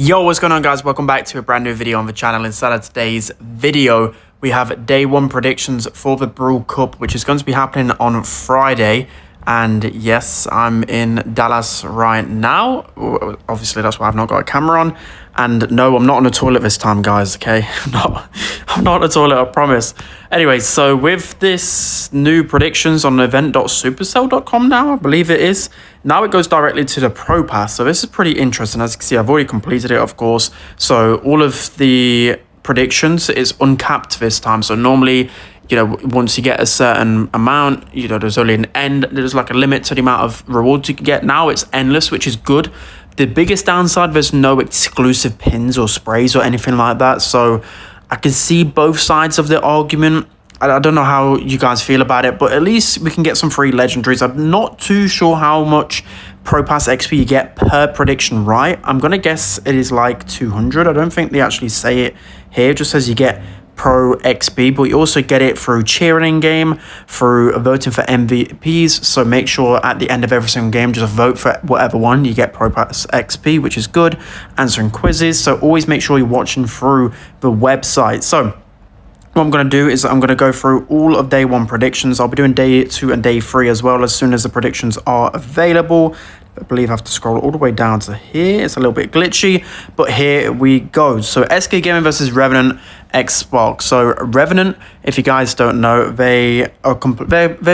Yo, what's going on, guys? Welcome back to a brand new video on the channel. Inside of today's video, we have day one predictions for the Brawl Cup, which is going to be happening on Friday. And yes, I'm in Dallas right now. Obviously, that's why I've not got a camera on. And no, I'm not on the toilet this time, guys, okay? I'm not on the toilet, I promise. Anyway, so with this new predictions on event.supercell.com now, I believe it is, now it goes directly to the Pro Pass. So this is pretty interesting. As you can see, I've already completed it, of course. So all of the predictions is uncapped this time. So normally, you know, once you get a certain amount, you know, there's only an end. There's like a limit to the amount of rewards you can get. Now it's endless, which is good. The biggest downside, there's no exclusive pins or sprays or anything like that. So I can see both sides of the argument. I don't know how you guys feel about it, but at least we can get some free legendaries. I'm not too sure how much Pro Pass XP you get per prediction, right? I'm going to guess it is like 200. I don't think they actually say it here. It just says you get Pro XP, but you also get it through cheering in game, through voting for MVPs. So make sure at the end of every single game, just vote for whatever one, you get Pro Pass XP, which is good. Answering quizzes, so always make sure you're watching through the website. So what I'm going to do is I'm going to go through all of day one predictions. I'll be doing day 2 and day 3 as well, as soon as the predictions are available. I believe I have to scroll all the way down to here. It's a little bit glitchy, but here we go. So SK Gaming versus Revenant Xbox. So Revenant, if you guys don't know, they've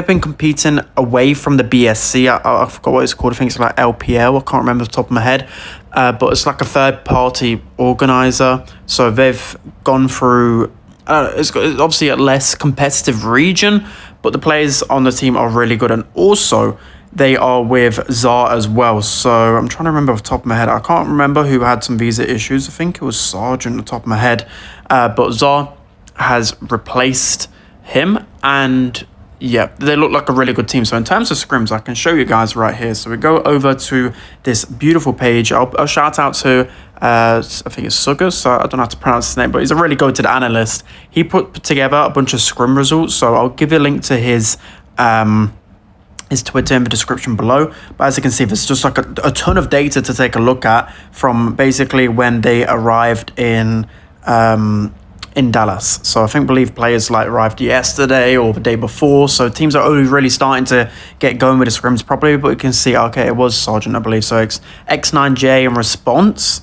been competing away from the BSC. I forgot what it's called. I think it's like LPL. I can't remember off the top of my head. But it's like a third-party organizer. So they've gone through. It's obviously a less competitive region, but the players on the team are really good, and also they are with Starr as well. So I'm trying to remember off the top of my head. I can't remember who had some visa issues. I think it was Sergeant off the top of my head. But Starr has replaced him, and yeah, they look like a really good team. So in terms of scrims, I can show you guys right here. So we go over to this beautiful page. I'll shout out to I think it's Sugar, so I don't know how to pronounce his name, but he's a really go-to analyst. He put together a bunch of scrim results, so I'll give you a link to his Twitter in the description below. But as you can see, there's just like a ton of data to take a look at from basically when they arrived in Dallas. So I believe players like arrived yesterday or the day before. So teams are only really starting to get going with the scrims properly. But you can see, okay, it was Sergeant, I believe. So it's X9J and Response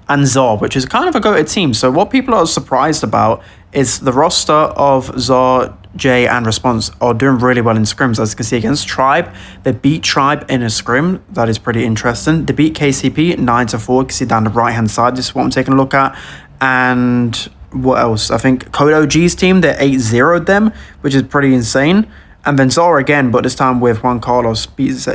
and Starr, which is kind of a go-to team. So what people are surprised about is the roster of Starr, J and Response are doing really well in scrims. As you can see against Tribe, they beat Tribe in a scrim. That is pretty interesting. They beat KCP 9-4. You can see down the right hand side. This is what I'm taking a look at. And what else? I think Code OG's team, they 8-0'd them, which is pretty insane. And then Starr again, but this time with Juan Carlos.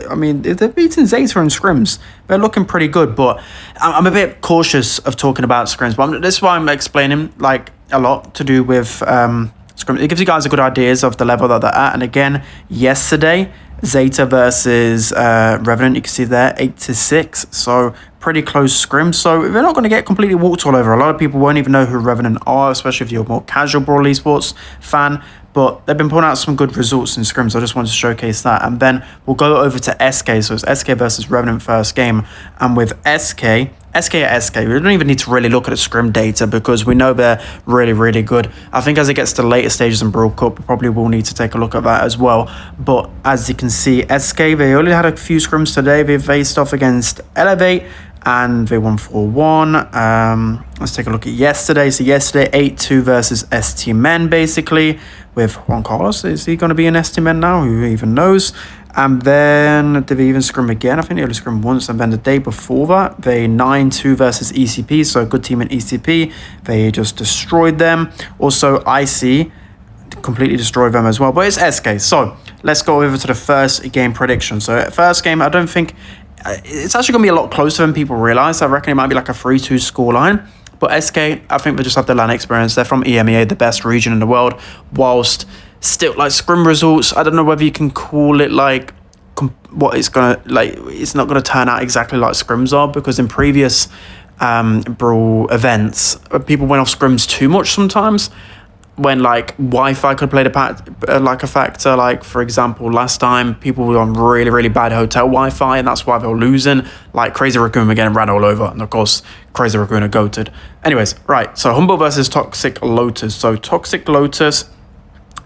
I mean, they're beating Zeta in scrims. They're looking pretty good, but I'm a bit cautious of talking about scrims. But this is why I'm explaining like a lot to do with scrim. It gives you guys a good ideas of the level that they're at. And again, yesterday, Zeta versus Revenant, you can see there 8-6. So pretty close scrim. So they're not going to get completely walked all over. A lot of people won't even know who Revenant are, especially if you're a more casual Brawl esports fan. But they've been pulling out some good results in scrims. I just wanted to showcase that. And then we'll go over to SK. So it's SK versus Revenant first game. And with SK at SK, we don't even need to really look at the scrim data because we know they're really, really good. I think as it gets to later stages in Brawl Cup, we probably will need to take a look at that as well. But as you can see, SK, they only had a few scrims today. They faced off against Elevate, and they won 4-1. Let's take a look at yesterday. So yesterday, 8-2 versus ST Men, basically, with Juan Carlos. Is he going to be an ST Men now? Who even knows? And then did they even scrim again? I think they only scrimmed once. And then the day before that, they 9-2 versus ECP. So a good team in ECP. They just destroyed them. Also, IC completely destroyed them as well. But it's SK. So let's go over to the first game prediction. So first game, I don't think it's actually going to be a lot closer than people realize. I reckon it might be like a 3-2 scoreline. But SK, I think they just have the LAN experience. They're from EMEA, the best region in the world. Whilst still, like, scrim results, I don't know whether you can call it like what it's gonna like. It's not gonna turn out exactly like scrims are, because in previous Brawl events, people went off scrims too much sometimes. when like Wi-Fi could play like a factor. Like for example, last time people were on really, really bad hotel Wi-Fi, and that's why they were losing. Like Crazy Raccoon again ran all over, and of course Crazy Raccoon are goated. Anyways, right, so Humble versus Toxic Lotus. So Toxic Lotus,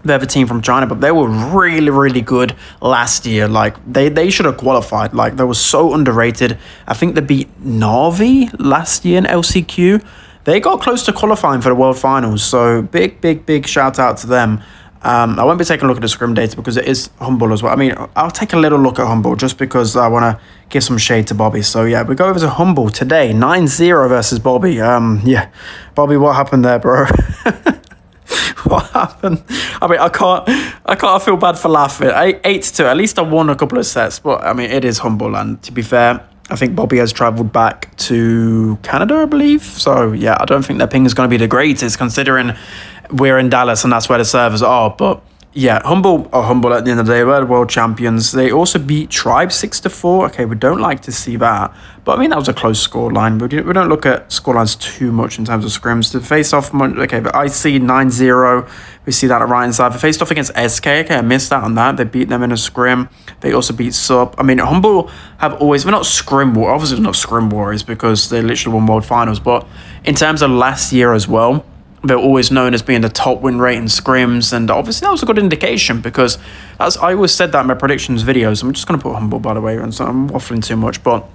they're the team from China, but they were really, really good last year. Like they should have qualified. Like they were so underrated. I think they beat Navi last year in LCQ. They got close to qualifying for the World Finals, so big shout out to them. I won't be taking a look at the scrim data because it is Humble as well. I mean, I'll take a little look at Humble just because I want to give some shade to Bobby. So yeah, we go over to Humble today, 9-0 versus Bobby. Yeah, Bobby, what happened there, bro? What happened? I mean, I can't feel bad for laughing. 8-2. At least I won a couple of sets, but I mean, it is Humble, and to be fair, I think Bobby has travelled back to Canada, I believe. So, yeah, I don't think their ping is going to be the greatest considering we're in Dallas and that's where the servers are. But, yeah, Humble at the end of the day. We're the world champions. They also beat Tribe 6-4. Okay, we don't like to see that. But, I mean, that was a close scoreline. We don't look at scorelines too much in terms of scrims. The face-off, okay, but I see 9-0. We see that right inside. They faced off against SK. Okay, I missed out on that. They beat them in a scrim. They also beat Sup. I mean, Humble have always... They're not scrim war. Obviously, they're not scrim warriors because they literally won World Finals. But in terms of last year as well, they're always known as being the top win rate in scrims. And obviously, that was a good indication because I always said that in my predictions videos. I'm just going to put Humble, by the way, and so I'm waffling too much. But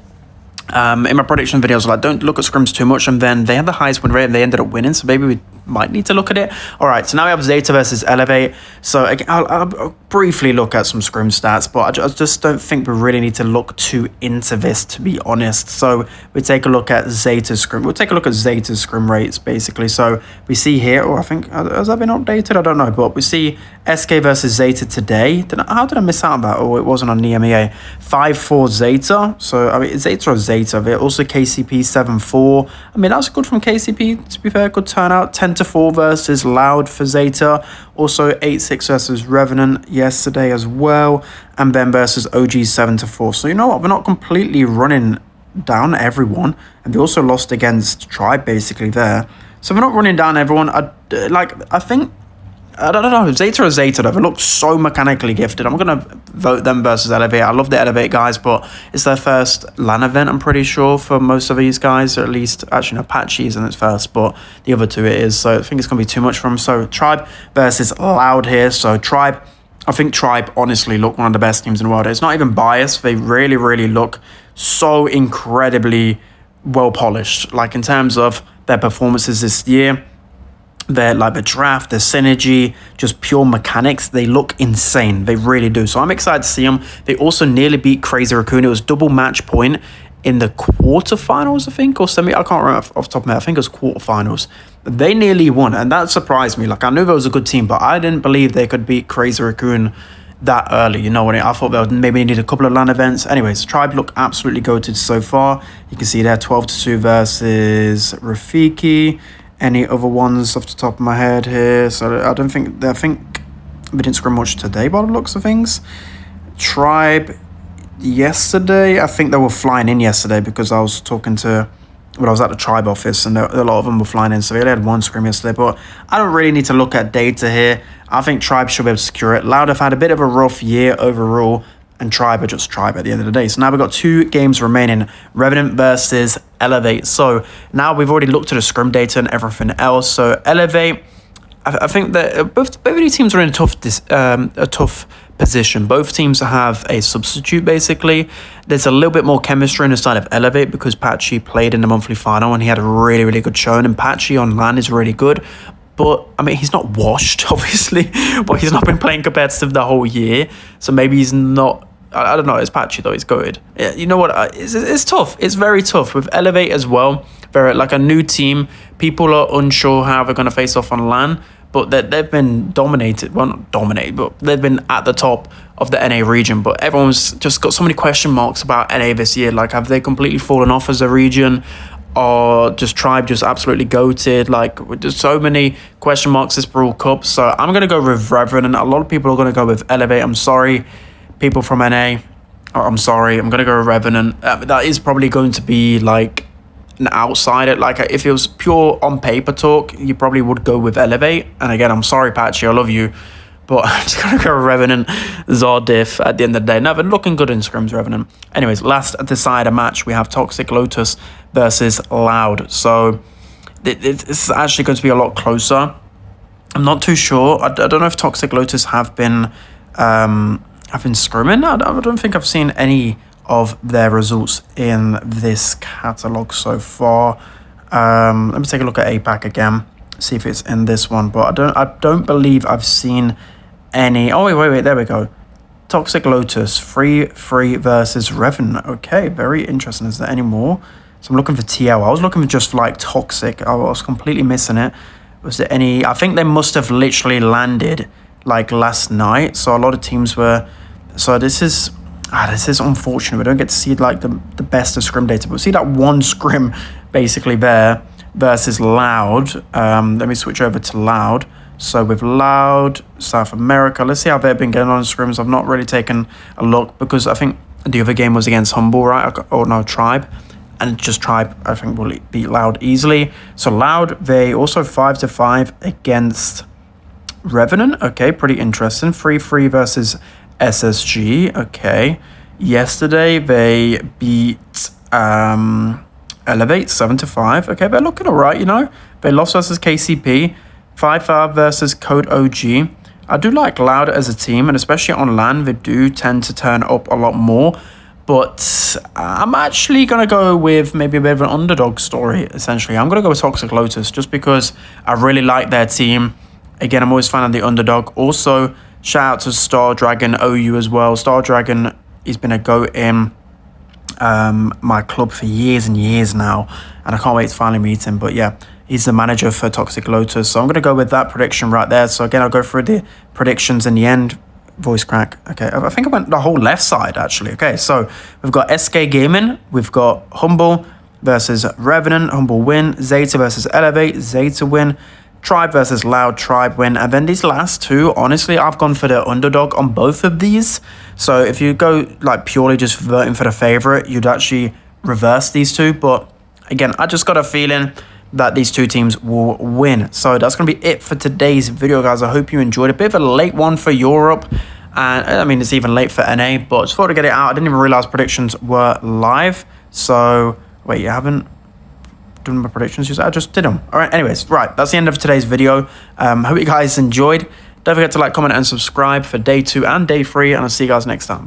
in my prediction videos, like, don't look at scrims too much, and then they had the highest win rate and they ended up winning, so maybe we might need to look at it. All right, so now we have Zeta versus Elevate. So again, I'll briefly look at some scrim stats, but I just don't think we really need to look too into this, to be honest. So we take a look at Zeta's scrim. We'll take a look at Zeta's scrim rates, basically. So we see here, or I think, has that been updated? I don't know, but we see SK versus Zeta today. How did I miss out on that? Oh, it wasn't on EMEA. 5-4 Zeta. So, I mean, Zeta or Zeta. They're also KCP 7-4. I mean, that's good from KCP, to be fair. Good turnout. 10-4 versus Loud for Zeta. Also 8-6 versus Revenant yesterday as well. And then versus OG 7-4. So, you know what? We're not completely running down everyone. And they also lost against Tribe, basically, there. So, we're not running down everyone. I think... I don't know, Zeta or Zeta, though. They look so mechanically gifted. I'm going to vote them versus Elevate. I love the Elevate guys, but it's their first LAN event, I'm pretty sure, for most of these guys. Or at least, actually, no, Patchy's in its first, but the other two it is. So I think it's going to be too much for them. So Tribe versus Loud here. So Tribe, I think Tribe honestly look one of the best teams in the world. It's not even biased. They really, really look so incredibly well polished. Like in terms of their performances this year, their like the draft, the synergy, just pure mechanics, they look insane. They really do. So I'm excited to see them. They also nearly beat Crazy Raccoon. It was double match point in the quarterfinals, I think, or semi. I can't remember off the top of my head. I think it was quarterfinals. They nearly won, and that surprised me. Like, I knew there was a good team, but I didn't believe they could beat Crazy Raccoon that early. You know what I thought they would maybe need a couple of LAN events. Anyways, Tribe look absolutely goated so far. You can see there 12-2 versus Rafiki. Any other ones off the top of my head here? So I think we didn't scrim much today by the looks of things. Tribe yesterday, I think they were flying in yesterday because I was talking to, well, I was at the Tribe office and a lot of them were flying in. So they only had one scrim yesterday, but I don't really need to look at data here. I think Tribe should be able to secure it. Loud have had a bit of a rough year overall, and Tribe are just Tribe at the end of the day. So now we've got 2 games remaining. Revenant versus Elevate. So now we've already looked at the scrim data and everything else. So Elevate, I think that both of these teams are in a tough position. Both teams have a substitute, basically. There's a little bit more chemistry on the side of Elevate because Patchy played in the monthly final and he had a really, really good showing. And Patchy on LAN is really good. But, I mean, he's not washed, obviously. But he's not been playing competitive the whole year. So maybe he's not... I don't know, it's Patchy though, it's good. You know what, it's tough, it's very tough. With Elevate as well, they're like a new team. People are unsure how they're going to face off on LAN, but they've been dominated, well not dominated, but they've been at the top of the NA region. But everyone's just got so many question marks about NA this year. Like, have they completely fallen off as a region? Or just Tribe just absolutely goated? Like, there's so many question marks this Brawl Cup. So I'm going to go with Revenant, and a lot of people are going to go with Elevate. I'm sorry, people from NA, I'm sorry, I'm going to go with Revenant. That is probably going to be like an outsider. Like, if it was pure on paper talk, you probably would go with Elevate. And again, I'm sorry, Patchy, I love you, but I'm just going to go Revenant, Zardiff at the end of the day. No, but looking good in scrims, Revenant. Anyways, last decider match, we have Toxic Lotus versus Loud. So it's actually going to be a lot closer. I'm not too sure. I don't know if Toxic Lotus have been scrimming. I don't think I've seen any of their results in this catalog so far. Let me take a look at APAC again, see if it's in this one. But I don't believe I've seen any. Oh wait, there we go. Toxic Lotus 3-3 versus Revenant. Okay, very interesting. Is there any more? So I'm looking for TL. I was looking for just like Toxic. I was completely missing it. Was there any? I think they must have literally landed like last night. So a lot of teams were. So this is unfortunate. We don't get to see like the best of scrim data. But we see that one scrim basically there versus Loud. Let me switch over to Loud. So with Loud, South America, let's see how they've been getting on in scrims. I've not really taken a look because I think the other game was against Humble, right? Or no, Tribe. And just Tribe, I think, will beat Loud easily. So Loud, they also 5-5 against Revenant. Okay, pretty interesting. 3-3 versus SSG. Okay. Yesterday, they beat Elevate 7-5. Okay, they're looking all right, you know. They lost versus KCP. 5-5 versus Code OG. I do like Loud as a team, and especially on LAN, they do tend to turn up a lot more. But I'm actually going to go with maybe a bit of an underdog story, essentially. I'm going to go with Toxic Lotus just because I really like their team. Again, I'm always a fan of the underdog. Also, shout out to Starr Dragon OU as well. Starr Dragon, he's been a GOAT in my club for years and years now. And I can't wait to finally meet him. But yeah, he's the manager for Toxic Lotus. So I'm going to go with that prediction right there. So again, I'll go through the predictions in the end. Voice crack. Okay, I think I went the whole left side actually. Okay, so we've got SK Gaming, we've got Humble versus Revenant, Humble win. Zeta versus Elevate, Zeta win. Tribe versus Loud, Tribe win. And then these last two, honestly, I've gone for the underdog on both of these. So if you go like purely just voting for the favorite, you'd actually reverse these two. But again, I just got a feeling that these two teams will win. So that's going to be it for today's video, guys. I hope you enjoyed. A bit of a late one for Europe. And I mean, it's even late for NA, but just thought to get it out. I didn't even realize predictions were live. So, wait, you haven't done my predictions? I just did them. All right, anyways, right. That's the end of today's video. Hope you guys enjoyed. Don't forget to like, comment, and subscribe for day 2 and day 3. And I'll see you guys next time. Bye-bye.